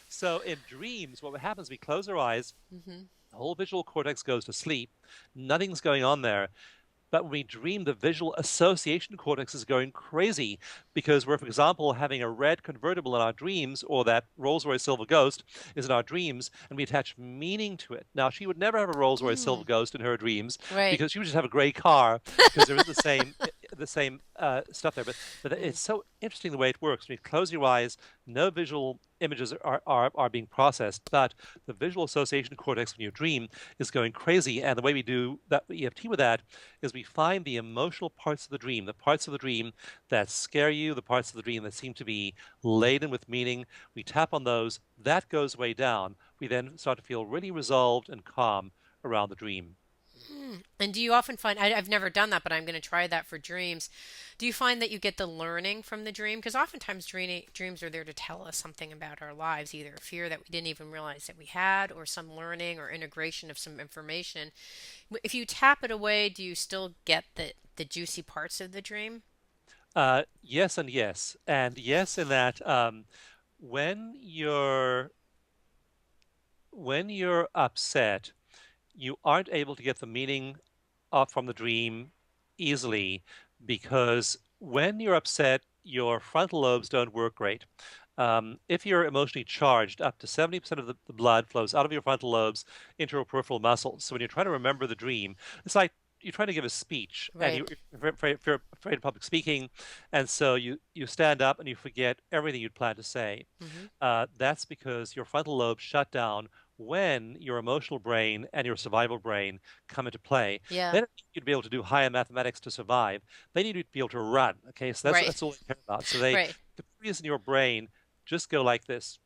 B: So in dreams, what happens, we close our eyes,
A: Hmm.
B: the whole visual cortex goes to sleep, nothing's going on there. But when we dream, the visual association cortex is going crazy because we're, for example, having a red convertible in our dreams, or that Rolls-Royce Silver Ghost is in our dreams, and we attach meaning to it. Now, she would never have a Rolls-Royce Silver
A: Mm.
B: Ghost in her dreams
A: Right.
B: because she would just have a gray car because there is the same stuff there. But
A: Mm.
B: it's so interesting the way it works. When you close your eyes, no visual images are being processed, but the visual association cortex when you dream is going crazy. And the way we do that EFT with that is we find the emotional parts of the dream, the parts of the dream that scare you, the parts of the dream that seem to be laden with meaning. We tap on those, that goes way down. We then start to feel really resolved and calm around the dream.
A: And do you often find, I've never done that, but I'm going to try that for dreams. Do you find that you get the learning from the dream? Because oftentimes dreams are there to tell us something about our lives, either a fear that we didn't even realize that we had, or some learning or integration of some information. If you tap it away, do you still get the juicy parts of the dream?
B: Yes and yes. And yes in that when you're when you're upset, you aren't able to get the meaning from the dream easily because when you're upset, your frontal lobes don't work great. If you're emotionally charged, up to 70% of the blood flows out of your frontal lobes into your peripheral muscles. So when you're trying to remember the dream, it's like you're trying to give a speech and
A: Right.
B: you're afraid of public speaking, and so you stand up and you forget everything you'd planned to say.
A: Hmm.
B: That's because your frontal lobe shut down when your emotional brain and your survival brain come into play.
A: Yeah.
B: They don't need you to be able to do higher mathematics to survive. They need you to be able to run. Okay, so that's
A: Right.
B: that's all they care about. So they
A: Right.
B: the areas in your brain just go like this,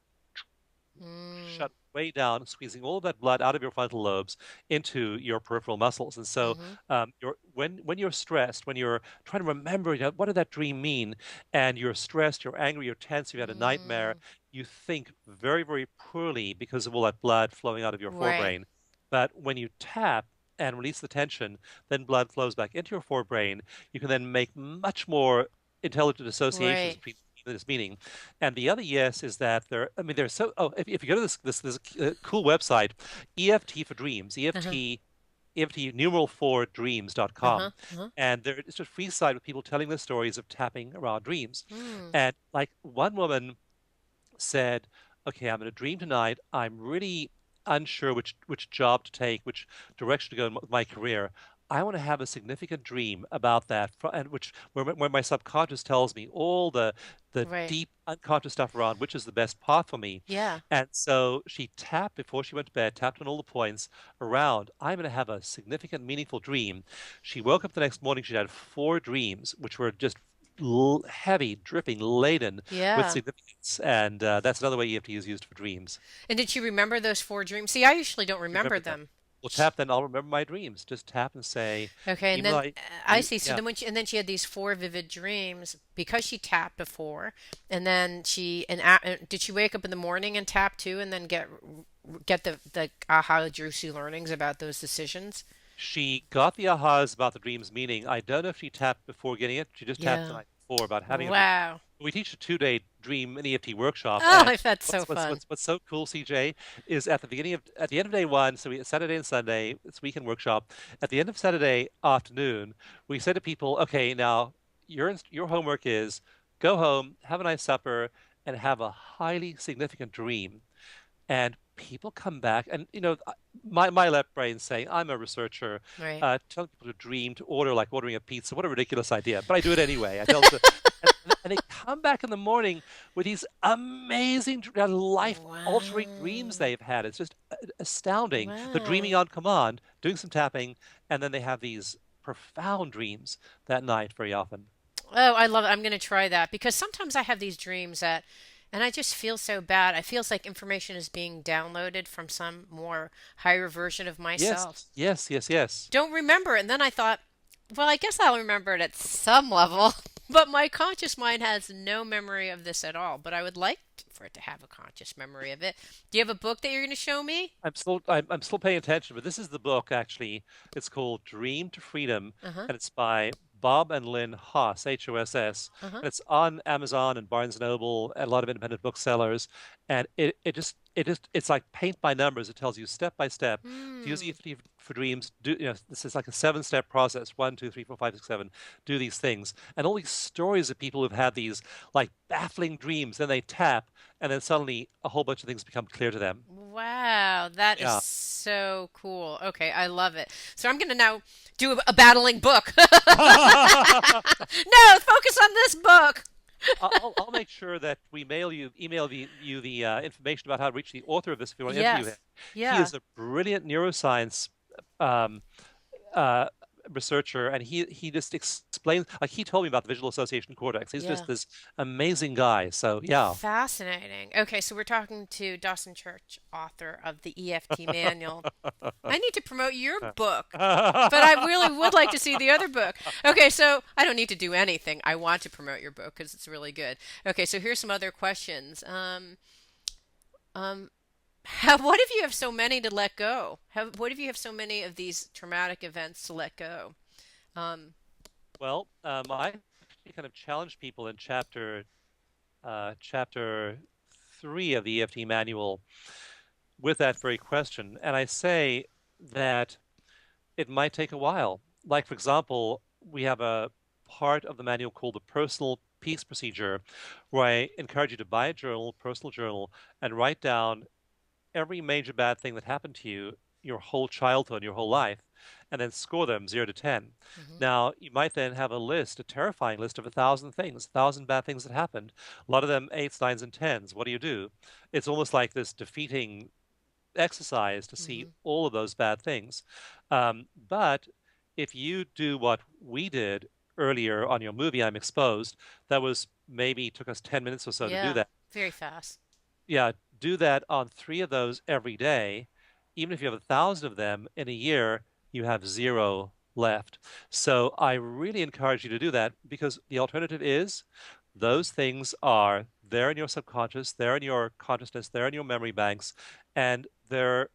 A: Mm.
B: shut way down, squeezing all of that blood out of your frontal lobes into your peripheral muscles. And so,
A: Hmm.
B: when you're stressed, when you're trying to remember, what did that dream mean, and you're stressed, you're angry, you're tense, you had a nightmare,
A: Mm.
B: you think very, very poorly because of all that blood flowing out of your
A: Right.
B: forebrain. But when you tap and release the tension, then blood flows back into your forebrain. You can then make much more intelligent associations
A: Right.
B: between this meaning. And the other yes is that I mean, there's so, oh, if you go to this cool website, EFT for Dreams,
A: Uh-huh.
B: EFT numeral 4
A: Uh-huh.
B: dreams.com.
A: Uh-huh.
B: And it's a free site with people telling their stories of tapping around dreams.
A: Mm.
B: And like one woman said, okay, I'm in a dream tonight. I'm really unsure which job to take, which direction to go in my career. I want to have a significant dream about that, and which where my subconscious tells me all the
A: Right.
B: deep unconscious stuff around which is the best path for me.
A: Yeah.
B: And so she tapped before she went to bed, tapped on all the points around. I'm going to have a significant, meaningful dream. She woke up the next morning. She had 4 dreams, which were just heavy, dripping, laden with
A: Yeah.
B: significance. And that's another way EFT is used for dreams.
A: And did you remember those four dreams? See, I usually don't remember
B: Remember them.
A: them.
B: Well, tap, then I'll remember my dreams. Just tap and say,
A: Okay, and
B: even though
A: then I see. So
B: yeah,
A: then and then she had these four vivid dreams because she tapped before, and then did she wake up in the morning and tap too, and then get the aha juicy learnings about those decisions?
B: she got the ahas about the dream's meaning. I don't know if she tapped before getting it. She just tapped the
A: Yeah.
B: night before about having a dream.
A: Wow.
B: We teach a 2-day dream an EFT workshop. And
A: Oh, that's so fun.
B: what's so cool, CJ, is at the end of day one, so we Saturday and Sunday, it's weekend workshop. At the end of Saturday afternoon, we said to people, okay, now your homework is go home, have a nice supper, and have a highly significant dream. And people come back, and my left brain saying, I'm a researcher,
A: Right.
B: telling people to dream, to order like ordering a pizza. What a ridiculous idea! But I do it anyway. I tell them to, and they come back in the morning with these amazing, life-altering dreams
A: Wow.
B: they've had. It's just astounding. They're dreaming
A: Wow.
B: on command, doing some tapping, and then they have these profound dreams that night very often.
A: Oh, I love it. I'm going to try that because sometimes I have these dreams that, and I just feel so bad. It feels like information is being downloaded from some more higher version of
B: Yes,
A: myself.
B: yes, yes, yes.
A: Don't remember it. And then I thought, well, I guess I'll remember it at some level, but my conscious mind has no memory of this at all. But I would like for it to have a conscious memory of it. Do you have a book that you're going to show me?
B: I'm still paying attention, but this is the book actually. It's called Dream to Freedom,
A: Uh-huh.
B: and it's by Bob and Lynn Hoss, Hoss,
A: Uh-huh.
B: and it's on Amazon and Barnes and Noble and a lot of independent booksellers. And it's like paint by numbers. It tells you step by step. To use
A: Hmm.
B: EFT for dreams, this is like a seven-step process. One, two, three, four, five, six, seven. Do these things, and all these stories of people who've had these like baffling dreams. Then they tap, and then suddenly a whole bunch of things become clear to them.
A: Wow, that is
B: Yeah.
A: so cool. Okay, I love it. So I'm going to now do a battling book. No, focus on this book.
B: I'll make sure that we email you the information about how to reach the author of this if you want to interview him.
A: Yes.
B: He
A: Yeah.
B: is a brilliant neuroscience um, uh, researcher, and he just explains, like he told me about the visual association cortex. He's just
A: Yeah.
B: this amazing guy. So yeah.
A: Fascinating. Okay, so we're talking to Dawson Church, author of the EFT Manual. I need to promote your book, but I really would like to see the other book. Okay, so I don't need to do anything. I want to promote your book because it's really good. Okay, so here's some other questions. Um, what if you have so many to let go? What if you have so many of these traumatic events to let go? Um,
B: Well, I actually kind of challenged people in chapter three of the EFT manual with that very question, and I say that it might take a while. Like, for example, we have a part of the manual called the personal peace procedure, where I encourage you to buy a journal, personal journal, and write down every major bad thing that happened to you your whole childhood, your whole life, and then score them 0 to 10.
A: mhm.
B: Now, you might then have a list, a terrifying list of 1,000 things, 1,000 bad things that happened. A lot of them eights, nines, and tens. What do you do? It's almost like this defeating exercise to see
A: Mhm.
B: all of those bad things. But if you do what we did earlier on your movie, I'm Exposed, that was maybe took us 10 minutes or so to do
A: Yeah,
B: that.
A: very fast.
B: Yeah, do that on three of those every day. Even if you have 1,000 of them in a year, you have zero left. So I really encourage you to do that because the alternative is those things are there in your subconscious, there in your consciousness, there in your memory banks, and they're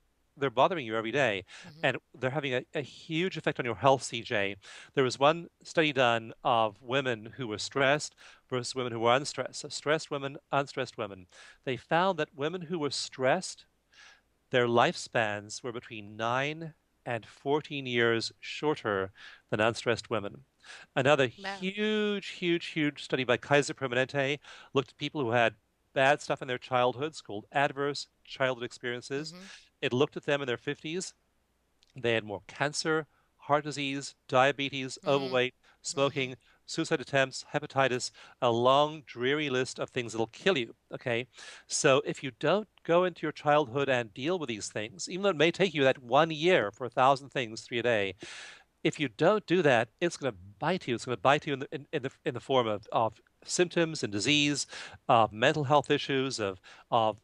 B: bothering you every day.
A: Hmm.
B: And they're having a huge effect on your health, CJ. There was one study done of women who were stressed versus women who were unstressed. So stressed women, unstressed women. They found that women who were stressed, their lifespans were between 9 and 14 years shorter than unstressed women. Another
A: Wow.
B: huge study by Kaiser Permanente looked at people who had bad stuff in their childhoods called adverse childhood experiences.
A: Hmm.
B: It looked at them in their 50s. They had more cancer, heart disease, diabetes,
A: Hmm.
B: overweight,
A: Hmm.
B: smoking, suicide attempts, hepatitis, a long, dreary list of things that'll kill you. Okay. So if you don't go into your childhood and deal with these things, even though it may take you that 1 year for 1,000 things, three a day, if you don't do that, it's going to bite you. It's going to bite you in the form of symptoms and disease, of mental health issues, of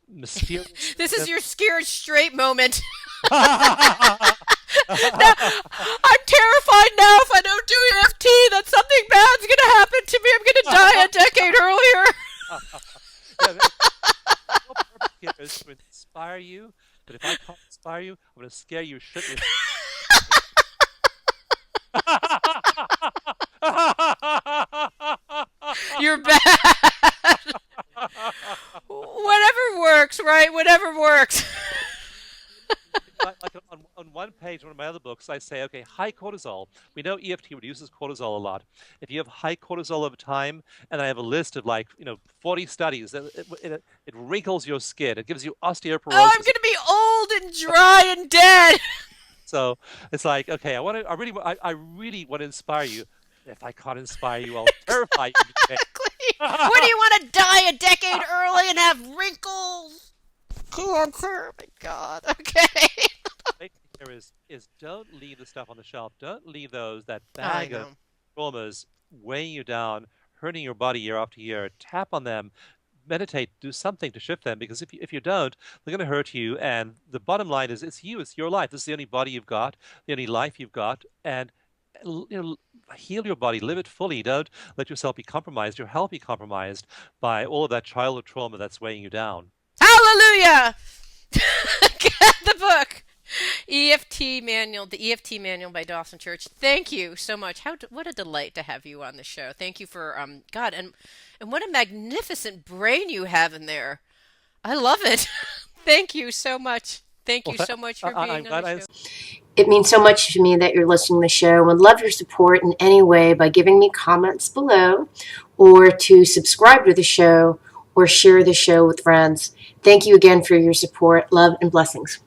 B: mysterious.
A: This is your scared straight moment. Now, I'm terrified now if I don't do EFT that something bad's going to happen to me. I'm going to die a decade earlier.
B: Yeah, the whole purpose here is to inspire you. But if I can't inspire you, I'm going to scare you shitless.
A: You're bad.
B: one page in one of my other books, I say, okay, high cortisol. We know EFT reduces cortisol a lot. If you have high cortisol over time, and I have a list of 40 studies, it wrinkles your skin. It gives you
A: Oh, I'm
B: osteoporosis.
A: gonna be old and dry and dead.
B: So it's like, okay, I really want to inspire you. If I can't inspire you, I'll terrify you to change.
A: Exactly. What do you want to die a decade early and have wrinkles? Cancer. Oh my God. Okay.
B: Thing here is don't leave the stuff on the shelf. Don't leave that
A: I
B: bag of
A: know.
B: traumas weighing you down, hurting your body year after year. Tap on them, meditate, do something to shift them. Because if you don't, they're going to hurt you. And the bottom line is, it's you. It's your life. This is the only body you've got, the only life you've got. And heal your body, live it fully. Don't let yourself be compromised, your health be compromised by all of that childhood trauma that's weighing you down.
A: Hallelujah. Get the book. EFT manual, the EFT manual by Dawson Church. Thank you so much. What a delight to have you on the show. Thank you for God, and what a magnificent brain you have in there. I love it. Thank you so much. Thank
B: Well,
A: you so much for
B: I'm
A: being on
B: glad
A: the
B: I.
A: show.
C: It means so much to me that you're listening to the show. I would love your support in any way by giving me comments below or to subscribe to the show or share the show with friends. Thank you again for your support. Love and blessings.